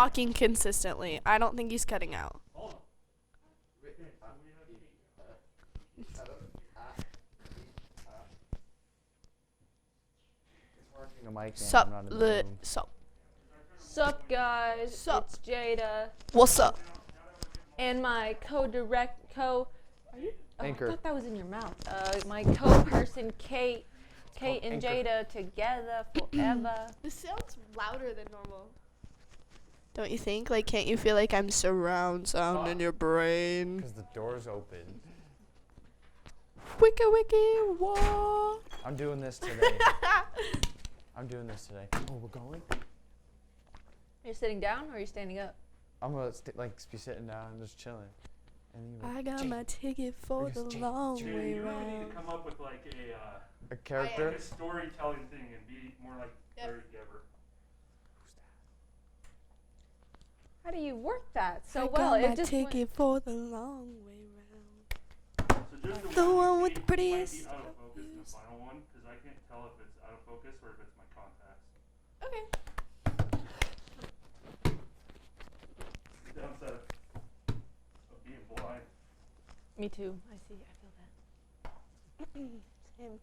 talking consistently. I don't think he's cutting out. Sup, Sup guys, Sup. it's Jada What's up? and my Anchor. I thought that was in your mouth. My co-person Kate and Jada together forever. This sounds louder than normal. Don't you think? Like, can't you feel like I'm surround sound in your brain? Because the door's open. Wiki wiki wah. I'm doing this today. Oh, we're going? You're sitting down or are you standing up? I'm gonna be sitting down and just chilling. And I got my ticket for the long Dude, way you really need round. to come up with like a character. like a storytelling thing and be more like Larry Geber. How do you work that so I well? got my It just ticket for the long way round. So just The one you with say the prettiest might be out of focus in the final one because I can't tell if it's out of focus or if it's my contacts. Okay. Downside of being blind. Me too. I feel that. Same.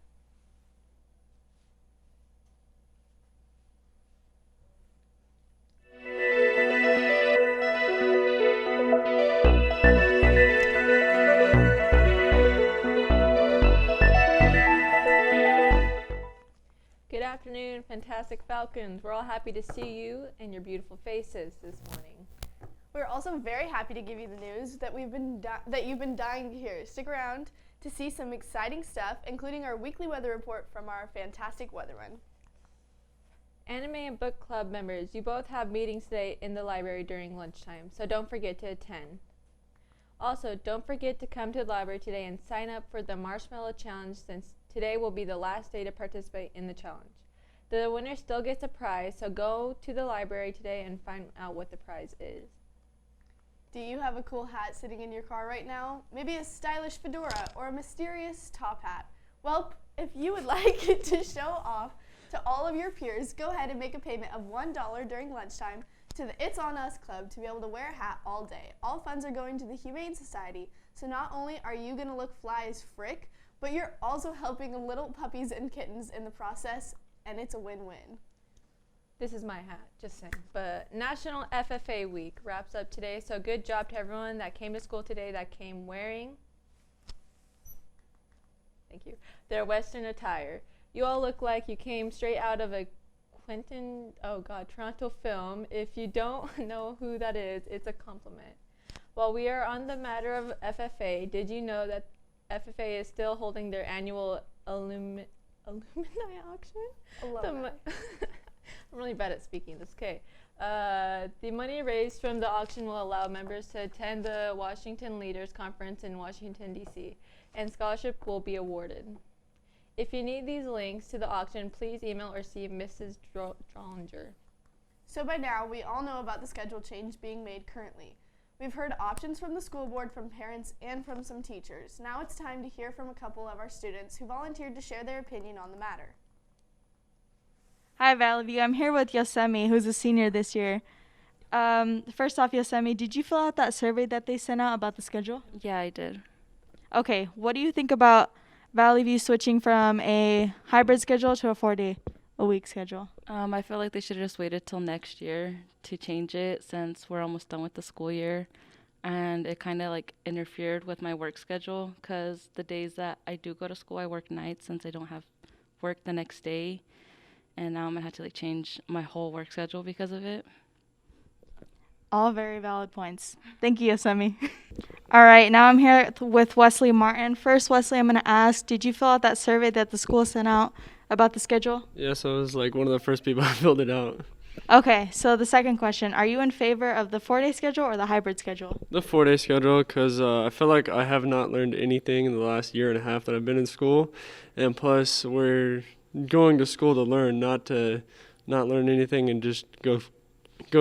Good afternoon, Fantastic Falcons. We're all happy to see you and your beautiful faces this morning. We're also very happy to give you the news that you've been dying to hear. Stick around to see some exciting stuff, including our weekly weather report from our fantastic weatherman. Anime and book club members, you both have meetings today in the library during lunchtime, so don't forget to attend. Also, don't forget to come to the library today and sign up for the Marshmallow Challenge since today will be the last day to participate in the challenge. The winner still gets a prize, so go to the library today and find out what the prize is. Do you have a cool hat sitting in your car right now? Maybe a stylish fedora or a mysterious top hat? Well, if you would like it to show off to all of your peers, go ahead and make a payment of $1 during lunchtime to the It's On Us Club to be able to wear a hat all day. All funds are going to the Humane Society, so not only are you going to look fly as frick, but you're also helping little puppies and kittens in the process, and it's a win-win. This is my hat, just saying. But National FFA Week wraps up today, so good job to everyone that came to school today that came wearing, thank you, their Western attire. You all look like you came straight out of a Toronto film. If you don't know who that is, it's a compliment. While we are on the matter of FFA, did you know that FFA is still holding their annual alumni auction? I'm really bad at speaking this. Okay. The money raised from the auction will allow members to attend the Washington Leaders Conference in Washington, D.C., and scholarship will be awarded. If you need these links to the auction, please email or see Mrs. Drollinger. So by now, we all know about the schedule change being made currently. We've heard options from the school board, from parents, and from some teachers. Now it's time to hear from a couple of our students who volunteered to share their opinion on the matter. Hi, Valley View. I'm here with Yosemi, who's a senior this year. First off, Yosemi, did you fill out that survey that they sent out about the schedule? Yeah, I did. Okay, what do you think about Valley View switching from a hybrid schedule to a 4-day-a-week schedule? I feel like they should have just waited till next year to change it since we're almost done with the school year. And it kind of like interfered with my work schedule because the days that I do go to school, I work nights since I don't have work the next day. And now I'm going to have to like change my whole work schedule because of it. All very valid points. Thank you, Yosemi. All right, now I'm here with Wesley Martin. First, Wesley, I'm going to ask, did you fill out that survey that the school sent out about the schedule? Yes, I was like one of the first people I filled it out. Okay, so the second question, are you in favor of the 4-day schedule or the hybrid schedule? The 4-day schedule, because I feel like I have not learned anything in the last year and a half that I've been in school. And plus, we're going to school to learn, not to not learn anything and just go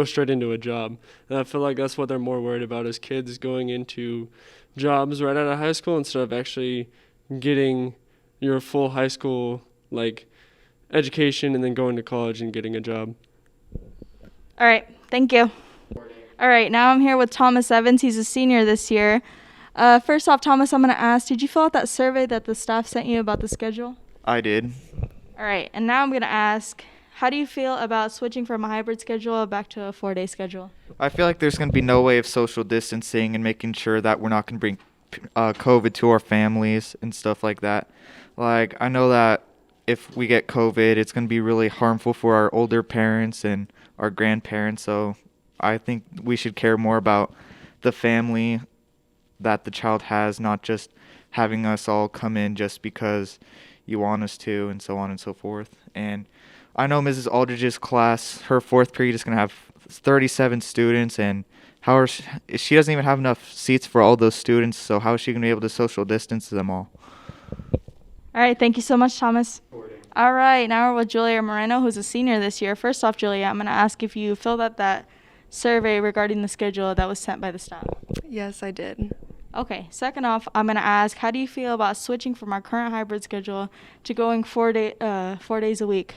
straight into a job. And I feel like that's what they're more worried about, is kids going into jobs right out of high school instead of actually getting your full high school like education and then going to college and getting a job. All right, thank you. All right, now I'm here with Thomas Evans. He's a senior this year. First off, Thomas, I'm going to ask, did you fill out that survey that the staff sent you about the schedule? I did. All right, and now I'm going to ask, how do you feel about switching from a hybrid schedule back to a 4-day schedule? I feel like there's going to be no way of social distancing and making sure that we're not going to bring COVID to our families and stuff like that. Like, I know that if we get COVID, it's going to be really harmful for our older parents and our grandparents. So I think we should care more about the family that the child has, not just having us all come in just because you want us to, and so on and so forth. And I know Mrs. Aldridge's class, her fourth period is going to have 37 students, and she doesn't even have enough seats for all those students, so how is she going to be able to social distance them all? All right, thank you so much, Thomas. All right, now we're with Julia Moreno, who's a senior this year. First off, Julia, I'm going to ask if you filled out that survey regarding the schedule that was sent by the staff. Yes, I did. Okay, second off, I'm going to ask, how do you feel about switching from our current hybrid schedule to going 4 days a week?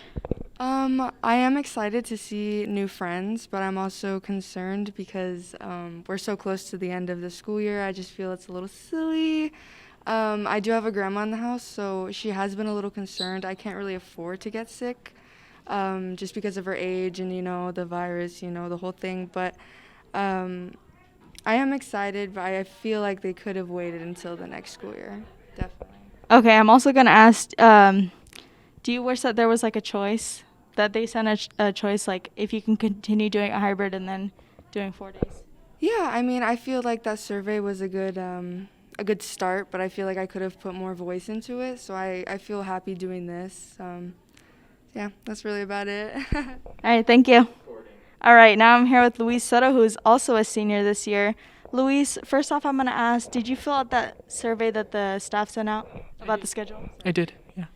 I am excited to see new friends, but I'm also concerned because we're so close to the end of the school year. I just feel it's a little silly. I do have a grandma in the house, so she has been a little concerned. I can't really afford to get sick just because of her age and, the virus, the whole thing. But I am excited, but I feel like they could have waited until the next school year. Definitely. Okay, I'm also going to ask, do you wish that there was like a choice, that they sent a choice, like if you can continue doing a hybrid and then doing 4 days? Yeah, I mean, I feel like that survey was a good start, but I feel like I could have put more voice into it, so I feel happy doing this. Yeah, that's really about it. All right, thank you. All right, now I'm here with Luis Soto, who is also a senior this year. Luis, first off, I'm going to ask, did you fill out that survey that the staff sent out about the schedule? I did, yeah.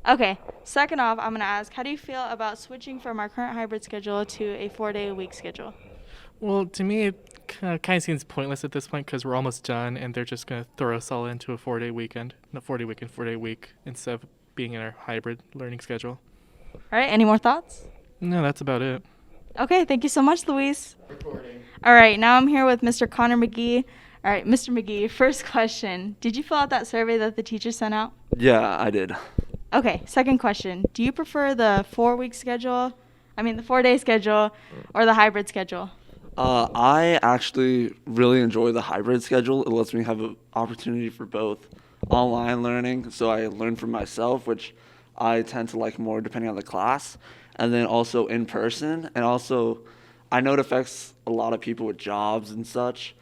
Okay, second off, I'm going to ask, how do you feel about switching from our current hybrid schedule to a 4-day-a-week schedule? Well, to me, it kind of seems pointless at this point because we're almost done and they're just going to throw us all into a 4-day weekend, not 4-day weekend, 4-day week, instead of being in our hybrid learning schedule. All right, any more thoughts? No, that's about it. Okay, thank you so much, Luis. All right, now I'm here with Mr. Connor McGee. All right, Mr. McGee, first question. Did you fill out that survey that the teacher sent out? Yeah, I did. Okay, second question. Do you prefer the 4-day schedule or the hybrid schedule? I actually really enjoy the hybrid schedule. It lets me have an opportunity for both online learning, so I learn from myself, which I tend to like more depending on the class, and then also in person. And also, I know it affects a lot of people with jobs and such,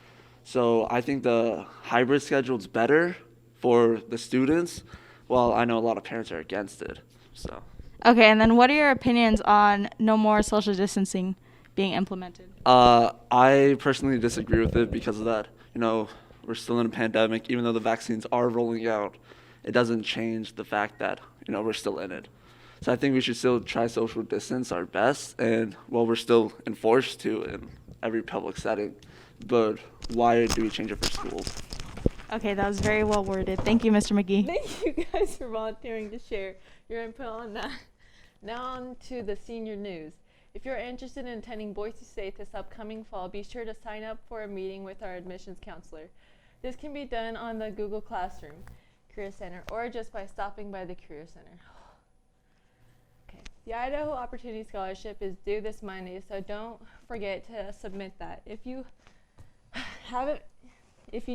so I think the hybrid schedule is better for the students. Well, I know a lot of parents are against it, so. Okay, and then what are your opinions on no more social distancing being implemented? I personally disagree with it because of that. We're still in a pandemic. Even though the vaccines are rolling out, it doesn't change the fact that, we're still in it. So I think we should still try social distance our best, and, we're still enforced to in every public setting. But why do we change it for schools? Okay, that was very well worded. Thank you, Mr. McGee. Thank you guys for volunteering to share your input on that. Now on to the senior news. If you're interested in attending Boise State this upcoming fall, be sure to sign up for a meeting with our admissions counselor. This can be done on the Google Classroom Career Center or just by stopping by the Career Center. Okay. The Idaho Opportunity Scholarship is due this Monday, so don't forget to submit that. If you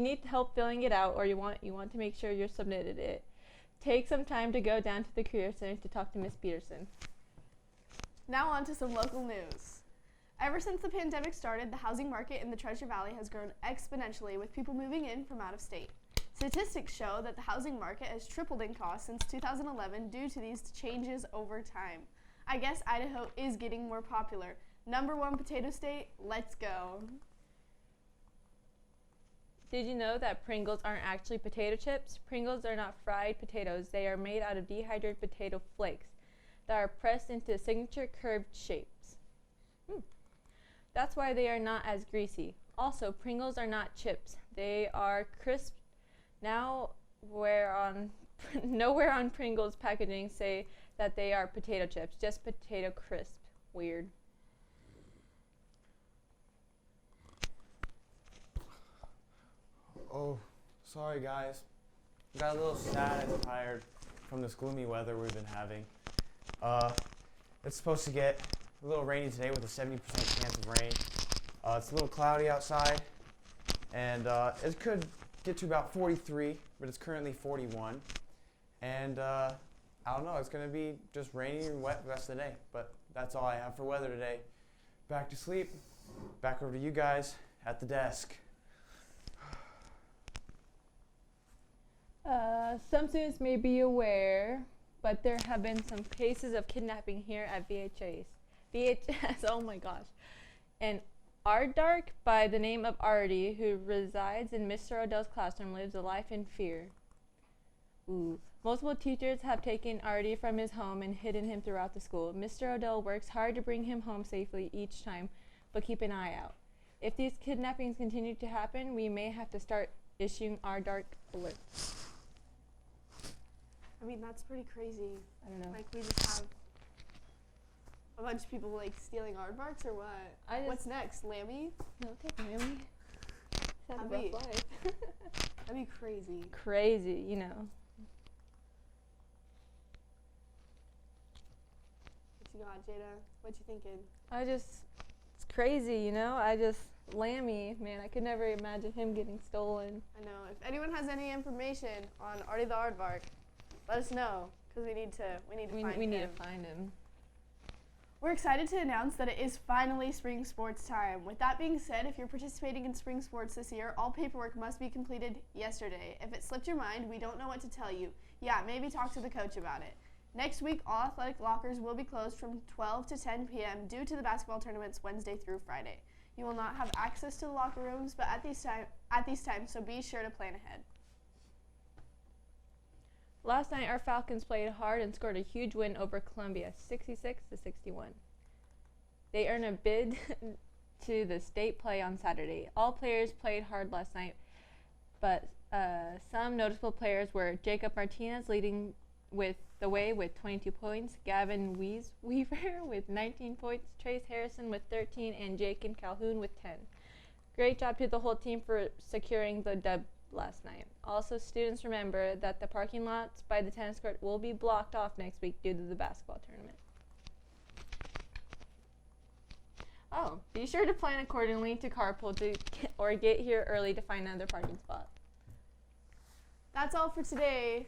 need help filling it out or you want to make sure you're submitted it, take some time to go down to the Career Center to talk to Ms. Peterson. Now on to some local news. Ever since the pandemic started, the housing market in the Treasure Valley has grown exponentially with people moving in from out of state. Statistics show that the housing market has tripled in cost since 2011 due to these changes over time. I guess Idaho is getting more popular. #1 potato state, let's go. Did you know that Pringles aren't actually potato chips? Pringles are not fried potatoes. They are made out of dehydrated potato flakes that are pressed into signature curved shapes. That's why they are not as greasy. Also, Pringles are not chips. They are crisp. Nowhere on Pringles packaging say that they are potato chips, just potato crisp. Weird. Oh, sorry guys. Got a little sad and tired from this gloomy weather we've been having. It's supposed to get a little rainy today with a 70% chance of rain. It's a little cloudy outside, and it could get to about 43, but it's currently 41. And I don't know, it's going to be just rainy and wet the rest of the day. But that's all I have for weather today. Back to sleep. Back over to you guys at the desk. Some students may be aware, but there have been some cases of kidnapping here at VHS, oh my gosh. And Dark, by the name of Artie, who resides in Mr. Odell's classroom, lives a life in fear. Ooh. Multiple teachers have taken Artie from his home and hidden him throughout the school. Mr. Odell works hard to bring him home safely each time, but keep an eye out. If these kidnappings continue to happen, we may have to start issuing Dark alerts. I mean, that's pretty crazy. I don't know. Like, we just have a bunch of people, like, stealing aardvarks, or what? What's next? Lammy? No, take Lammy. Had a That'd rough be- life. That'd be crazy. Crazy, you know. What you got, Jada? What you thinking? It's crazy, you know? Lammy, man, I could never imagine him getting stolen. I know. If anyone has any information on Artie the Aardvark, let us know, because we need to find him. We're excited to announce that it is finally spring sports time. With that being said, if you're participating in spring sports this year, all paperwork must be completed yesterday. If it slipped your mind, we don't know what to tell you. Yeah, maybe talk to the coach about it. Next week, all athletic lockers will be closed from 12 to 10 p.m. due to the basketball tournaments Wednesday through Friday. You will not have access to the locker rooms, but at these times, so be sure to plan ahead. Last night, our Falcons played hard and scored a huge win over Columbia, 66-61. They earned a bid to the state play on Saturday. All players played hard last night, but some noticeable players were Jacob Martinez leading the way with 22 points, Gavin Weaver with 19 points, Trace Harrison with 13, and Jake and Calhoun with 10. Great job to the whole team for securing the dub last night. Also, students remember that the parking lots by the tennis court will be blocked off next week due to the basketball tournament. Oh, be sure to plan accordingly to carpool or get here early to find another parking spot. That's all for today.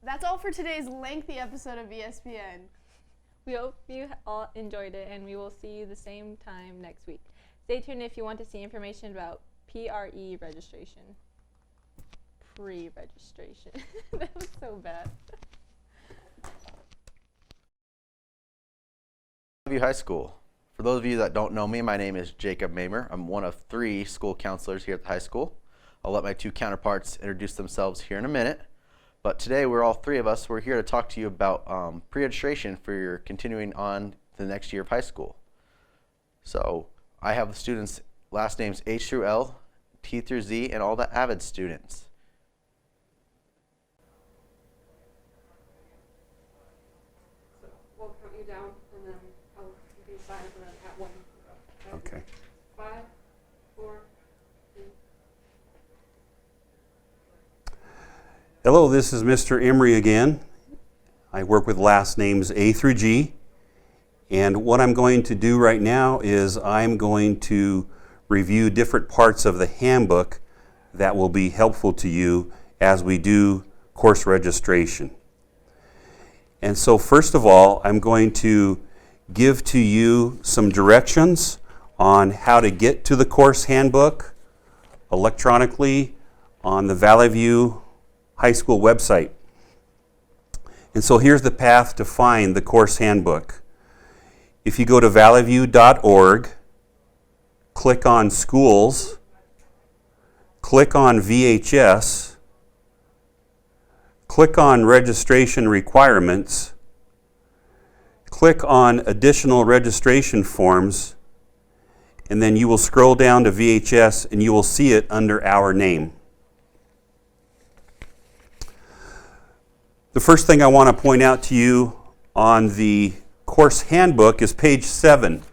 That's all for today's lengthy episode of Vspn. We hope you all enjoyed it, and we will see you the same time next week. Stay tuned if you want to see information about PRE registration. Pre-registration. That was so bad. View High School. For those of you that don't know me, my name is Jacob Mamer. I'm one of 3 school counselors here at the high school. I'll let my 2 counterparts introduce themselves here in a minute. But today, we're here to talk to you about pre-registration for your continuing on the next year of high school. So I have the students' last names H through L, T through Z, and all the AVID students. We'll count you down, and then I'll be silent at 1. Okay. 5, 4, 3. Hello, this is Mr. Emery again. I work with last names A through G. And what I'm going to do right now is I'm going to review different parts of the handbook that will be helpful to you as we do course registration. And so first of all, I'm going to give to you some directions on how to get to the course handbook electronically on the Valley View High School website. And so here's the path to find the course handbook. If you go to valleyview.org, click on Schools, click on VHS, click on Registration Requirements, click on Additional Registration Forms, and then you will scroll down to VHS and you will see it under our name. The first thing I want to point out to you on the course handbook is page 7.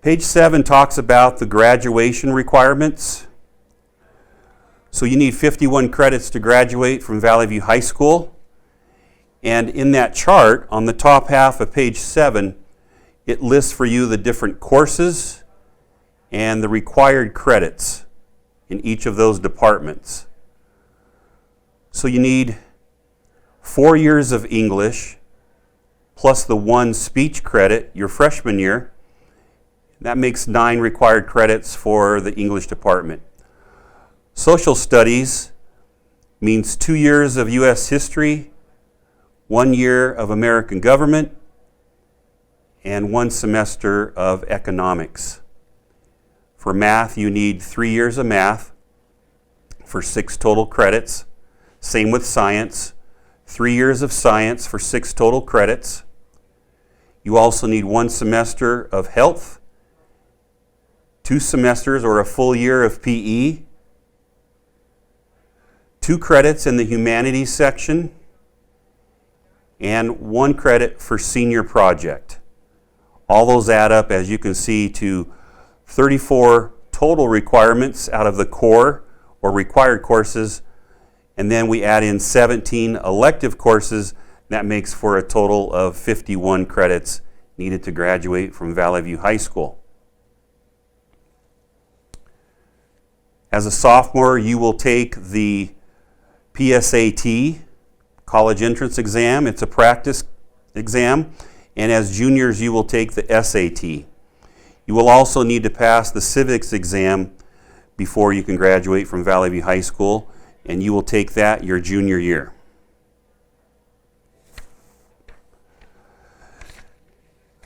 Page 7 talks about the graduation requirements. So you need 51 credits to graduate from Valley View High School. And in that chart, on the top half of page 7, it lists for you the different courses and the required credits in each of those departments. So you need 4 years of English, plus the 1 speech credit your freshman year. That makes 9 required credits for the English department. Social studies means 2 years of U.S. history, 1 year of American government, and 1 semester of economics. For math, you need 3 years of math for 6 total credits. Same with science, 3 years of science for 6 total credits. You also need 1 semester of health, 2 semesters or a full year of PE, 2 credits in the humanities section, and 1 credit for senior project. All those add up, as you can see, to 34 total requirements out of the core or required courses, and then we add in 17 elective courses. That makes for a total of 51 credits needed to graduate from Valley View High School. As a sophomore, you will take the PSAT, college entrance exam. It's a practice exam. And as juniors, you will take the SAT. You will also need to pass the civics exam before you can graduate from Valley View High School, and you will take that your junior year.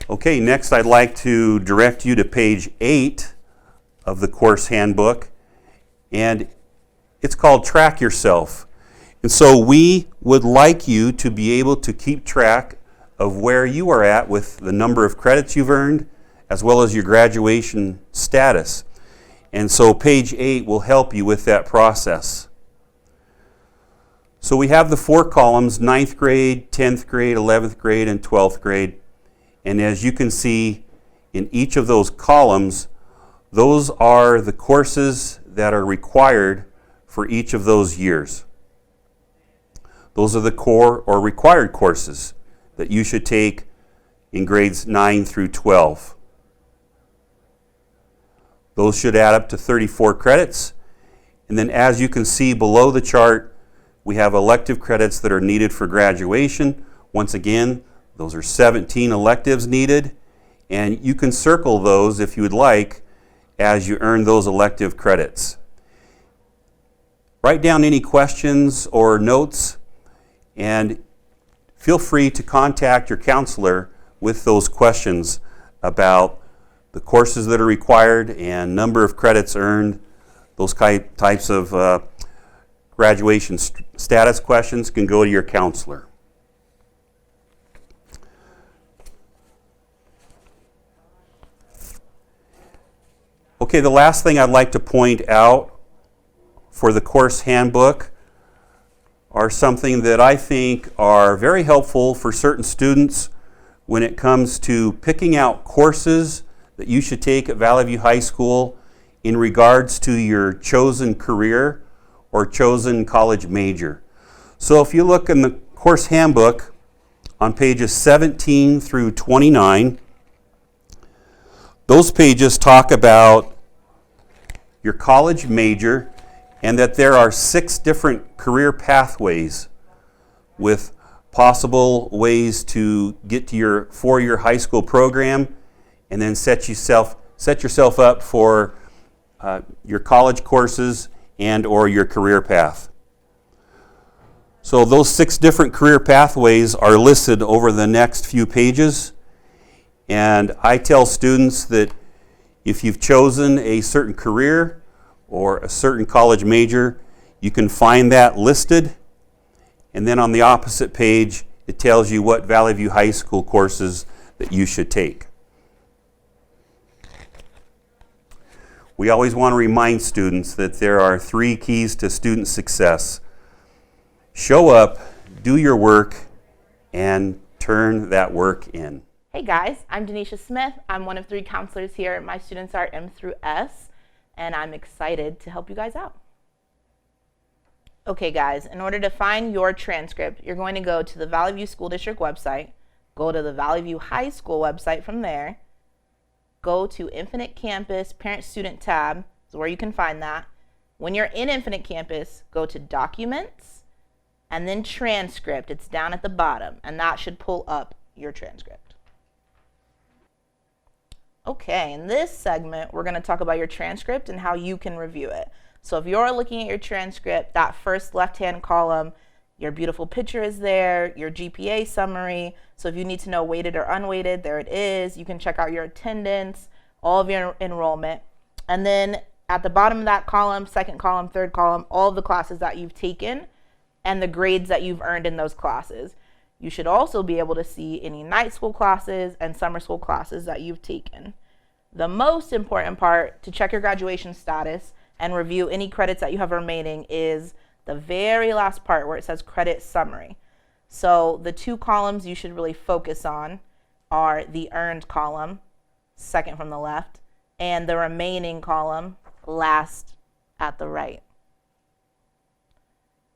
Okay, next I'd like to direct you to page 8 of the course handbook, and it's called Track Yourself. And so we would like you to be able to keep track of where you are at with the number of credits you've earned, as well as your graduation status. And so page 8 will help you with that process. So we have the 4 columns, 9th grade, 10th grade, 11th grade, and 12th grade. And as you can see in each of those columns, those are the courses that are required for each of those years. Those are the core or required courses that you should take in grades 9 through 12. Those should add up to 34 credits. And then as you can see below the chart, we have elective credits that are needed for graduation. Once again, those are 17 electives needed, and you can circle those if you would like as you earn those elective credits. Write down any questions or notes, and feel free to contact your counselor with those questions about the courses that are required and number of credits earned. Those types of graduation status questions can go to your counselor. Okay, the last thing I'd like to point out for the course handbook are something that I think are very helpful for certain students when it comes to picking out courses that you should take at Valley View High School in regards to your chosen career or chosen college major. So if you look in the course handbook on pages 17 through 29, those pages talk about your college major and that there are 6 different career pathways with possible ways to get to your 4-year high school program and then set yourself up for your college courses and or your career path. So those 6 different career pathways are listed over the next few pages, and I tell students that if you've chosen a certain career or a certain college major, you can find that listed, and then on the opposite page it tells you what Valley View High School courses that you should take. We always want to remind students that there are 3 keys to student success. Show up, do your work, and turn that work in. Hey guys, I'm Denisha Smith. I'm one of 3 counselors here. My students are M through S, and I'm excited to help you guys out. Okay, guys, in order to find your transcript, you're going to go to the Valley View School District website, go to the Valley View High School website from there, go to Infinite Campus Parent-Student tab, is where you can find that. When you're in Infinite Campus, go to Documents, and then Transcript. It's down at the bottom, and that should pull up your transcript. Okay, in this segment, we're going to talk about your transcript and how you can review it. So if you're looking at your transcript, that first left-hand column, your beautiful picture is there, your GPA summary. So if you need to know weighted or unweighted, there it is. You can check out your attendance, all of your enrollment. And then at the bottom of that column, second column, third column, all of the classes that you've taken and the grades that you've earned in those classes. You should also be able to see any night school classes and summer school classes that you've taken. The most important part to check your graduation status and review any credits that you have remaining is the very last part where it says credit summary. So the two columns you should really focus on are the earned column, second from the left, and the remaining column, last at the right.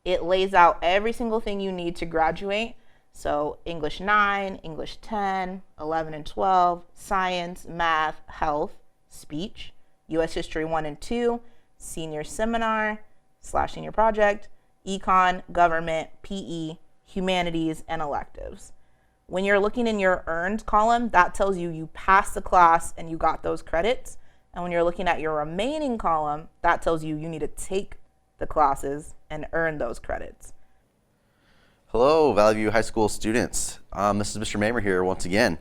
It lays out every single thing you need to graduate. So English 9, English 10, 11 and 12, science, math, health, speech, U.S. History 1 and 2, senior seminar / senior project, econ, government, PE, humanities, and electives. When you're looking in your earned column, that tells you you passed the class and you got those credits. And when you're looking at your remaining column, that tells you you need to take the classes and earn those credits. Hello, Valley View High School students. This is Mr. Mamer here once again.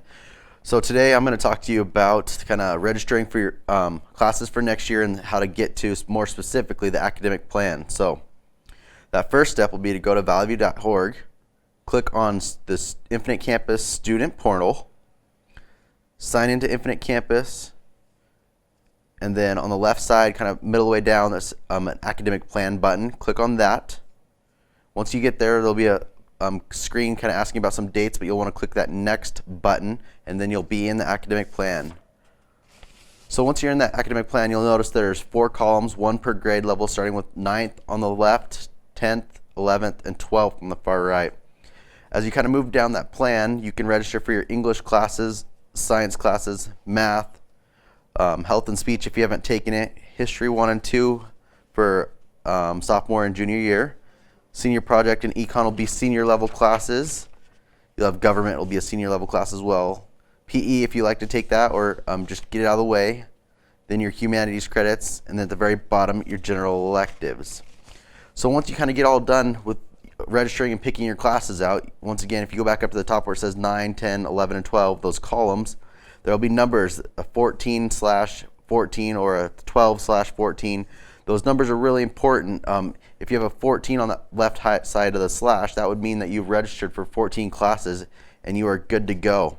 So today I'm going to talk to you about kind of registering for your classes for next year and how to get to more specifically the academic plan. So that first step will be to go to valleyview.org, click on this Infinite Campus student portal, sign into Infinite Campus, and then on the left side, kind of middle way down, there's an academic plan button. Click on that. Once you get there, there'll be a screen kind of asking about some dates, but you'll want to click that next button and then you'll be in the academic plan. So once you're in that academic plan, you'll notice there's 4 columns, 1 per grade level, starting with 9th on the left, 10th, 11th, and 12th on the far right. As you kind of move down that plan, you can register for your English classes, science classes, math, health and speech if you haven't taken it, history 1 and 2 for sophomore and junior year. Senior project and econ will be senior level classes. You'll have government will be a senior level class as well. PE if you like to take that or just get it out of the way. Then your humanities credits, and then at the very bottom your general electives. So once you kind of get all done with registering and picking your classes out, once again if you go back up to the top where it says 9, 10, 11, and 12, those columns, there will be numbers, a 14/14 or a 12/14. Those numbers are really important. If you have a 14 on the left side of the slash, that would mean that you've registered for 14 classes and you are good to go.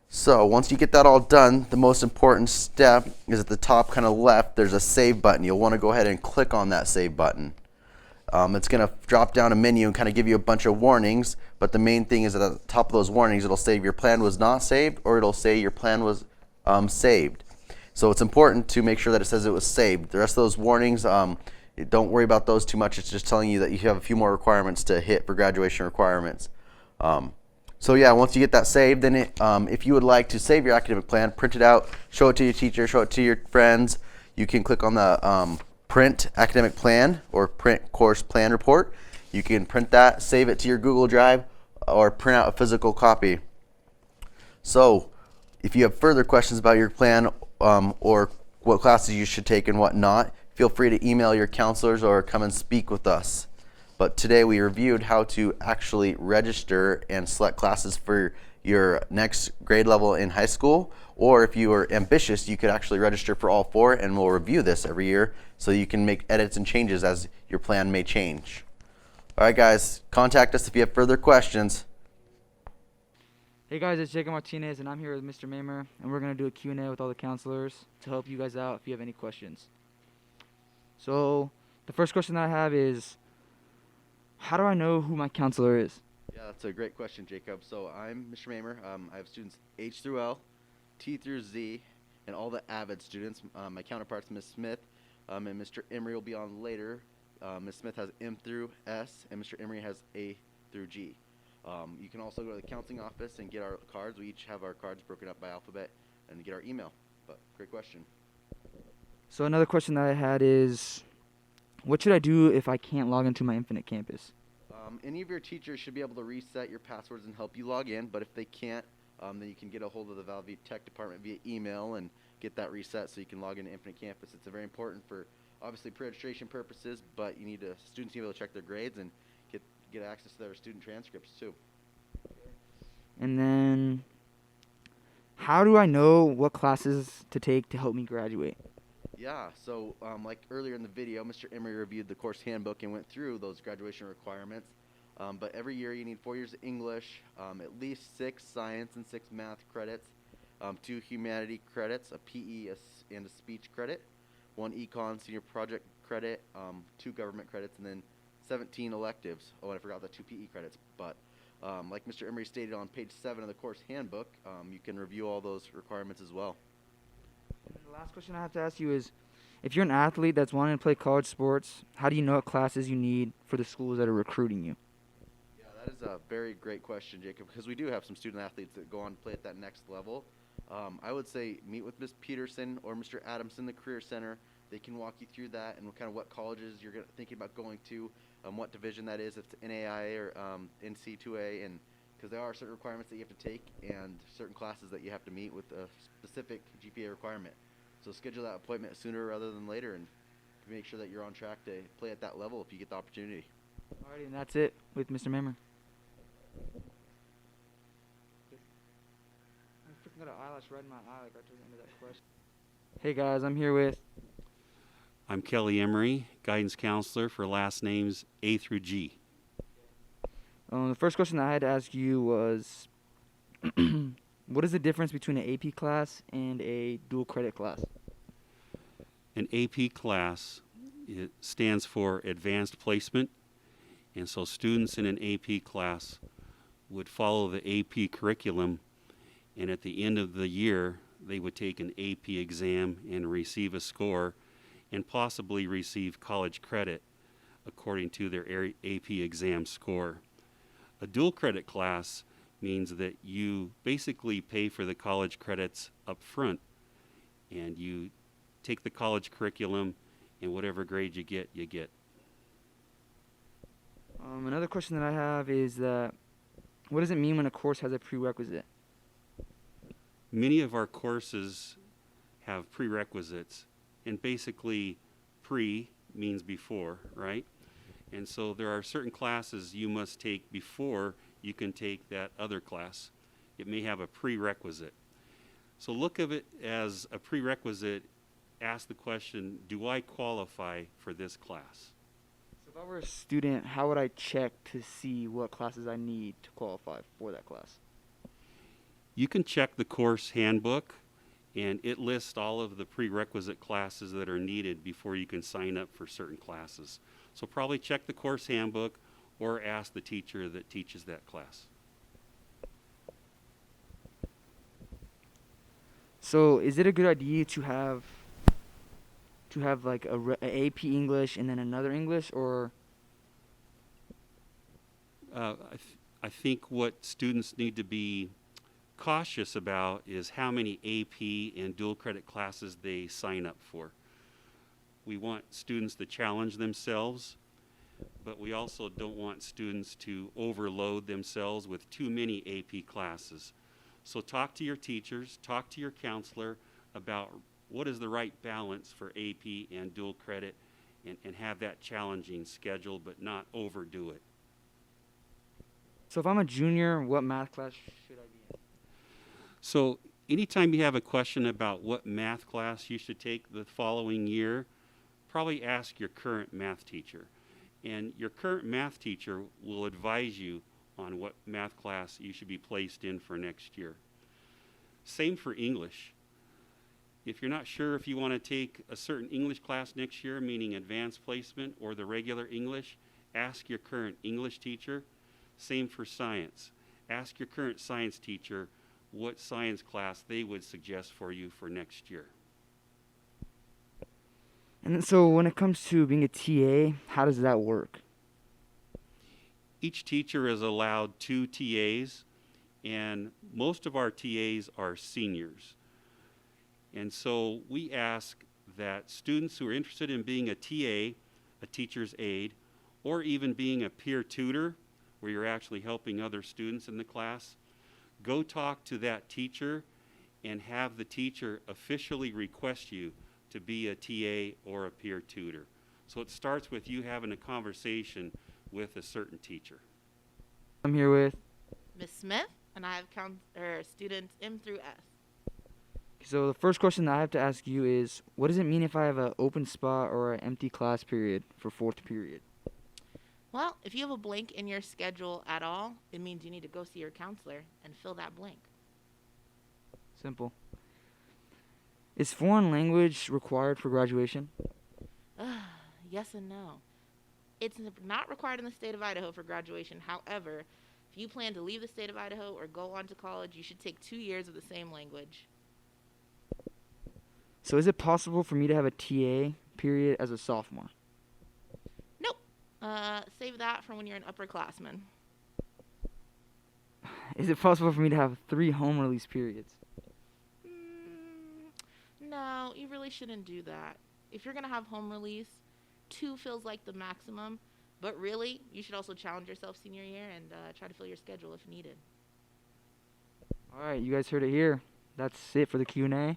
So once you get that all done, the most important step is at the top kind of left, there's a save button. You'll want to go ahead and click on that save button. It's going to drop down a menu and kind of give you a bunch of warnings, but the main thing is that at the top of those warnings, it'll say your plan was not saved or it'll say your plan was saved. So it's important to make sure that it says it was saved. The rest of those warnings, don't worry about those too much. It's just telling you that you have a few more requirements to hit for graduation requirements. So yeah, once you get that saved, then if you would like to save your academic plan, print it out, show it to your teacher, show it to your friends. You can click on the print academic plan or print course plan report. You can print that, save it to your Google Drive, or print out a physical copy. So if you have further questions about your plan or what classes you should take and what not, feel free to email your counselors or come and speak with us. But today we reviewed how to actually register and select classes for your next grade level in high school, or if you are ambitious, you could actually register for all 4, and we'll review this every year so you can make edits and changes as your plan may change. All right, guys, contact us if you have further questions. Hey guys, it's Jacob Martinez, and I'm here with Mr. Mamer, and we're going to do a Q&A with all the counselors to help you guys out if you have any questions. So the first question that I have is, how do I know who my counselor is? Yeah, that's a great question, Jacob. So I'm Mr. Mamer. I have students H through L, T through Z, and all the AVID students. My counterparts, Ms. Smith, and Mr. Emery will be on later Ms. Smith has M through S, and Mr. Emery has A through G. You can also go to the counseling office and get our cards. We each have our cards broken up by alphabet and get our email. But great question. So another question that I had is, what should I do if I can't log into my Infinite Campus? Any of your teachers should be able to reset your passwords and help you log in, but if they can't, then you can get a hold of the Valley Tech Department via email and get that reset so you can log into Infinite Campus. It's very important for obviously pre-registration purposes, but you need students to be able to check their grades and get access to their student transcripts too. And then, how do I know what classes to take to help me graduate? Yeah, so like earlier in the video, Mr. Emery reviewed the course handbook and went through those graduation requirements. But every year you need 4 years of English, at least 6 science and 6 math credits, 2 humanity credits, a PE and a speech credit, 1 econ senior project credit, 2 government credits, and then 17 electives. Oh, and I forgot the 2 PE credits. But like Mr. Emery stated on page 7 of the course handbook, you can review all those requirements as well. The last question I have to ask you is, if you're an athlete that's wanting to play college sports, how do you know what classes you need for the schools that are recruiting you? Yeah, that is a very great question, Jacob, because we do have some student athletes that go on to play at that next level. I would say meet with Ms. Peterson or Mr. Adamson, the Career Center. They can walk you through that and kind of what colleges you're thinking about going to, what division that is, if it's NAIA or NC2A, and because there are certain requirements that you have to take and certain classes that you have to meet with a specific GPA requirement. So schedule that appointment sooner rather than later and make sure that you're on track to play at that level if you get the opportunity. Alrighty, and that's it with Mr. Memmer. I freaking got an eyelash right in my eye, like right to the end of that question. Hey guys, I'm here with. I'm Kelly Emery, guidance counselor for last names A through G. The first question I had to ask you was, what is the difference between an AP class and a dual credit class? An AP class, it stands for Advanced Placement, and so students in an AP class would follow the AP curriculum, and at the end of the year they would take an AP exam and receive a score and possibly receive college credit according to their AP exam score. A dual credit class means that you basically pay for the college credits up front, and you take the college curriculum, and whatever grade you get, you get. Another question that I have is that, what does it mean when a course has a prerequisite? Many of our courses have prerequisites, and basically pre means before, right? And so there are certain classes you must take before you can take that other class. It may have a prerequisite. So look at it as a prerequisite. Ask the question, do I qualify for this class? So if I were a student, how would I check to see what classes I need to qualify for that class? You can check the course handbook, and it lists all of the prerequisite classes that are needed before you can sign up for certain classes. So probably check the course handbook or ask the teacher that teaches that class. So is it a good idea to have like a AP English and then another English, or? I think what students need to be cautious about is how many AP and dual credit classes they sign up for. We want students to challenge themselves, but we also don't want students to overload themselves with too many AP classes. So talk to your teachers, talk to your counselor about what is the right balance for AP and dual credit, and have that challenging schedule, but not overdo it. So if I'm a junior, what math class should I be in? So anytime you have a question about what math class you should take the following year, probably ask your current math teacher. And your current math teacher will advise you on what math class you should be placed in for next year. Same for English. If you're not sure if you want to take a certain English class next year, meaning advanced placement or the regular English, ask your current English teacher. Same for science. Ask your current science teacher what science class they would suggest for you for next year. And then, so when it comes to being a TA, how does that work? Each teacher is allowed 2 TAs, and most of our TAs are seniors. And so we ask that students who are interested in being a TA, a teacher's aide, or even being a peer tutor, where you're actually helping other students in the class, go talk to that teacher and have the teacher officially request you to be a TA or a peer tutor. So it starts with you having a conversation with a certain teacher. I'm here with. Miss Smith, and I have students M through S. So the first question that I have to ask you is, what does it mean if I have an open spot or an empty class period for 4th period? Well, if you have a blank in your schedule at all, it means you need to go see your counselor and fill that blank. Simple. Is foreign language required for graduation? Yes and no. It's not required in the state of Idaho for graduation. However, if you plan to leave the state of Idaho or go on to college, you should take 2 years of the same language. So is it possible for me to have a TA period as a sophomore? Nope. Save that for when you're an upperclassman. Is it possible for me to have 3 home release periods? No, you really shouldn't do that. If you're going to have home release, 2 feels like the maximum. But really, you should also challenge yourself senior year and try to fill your schedule if needed. All right, you guys heard it here. That's it for the Q&A.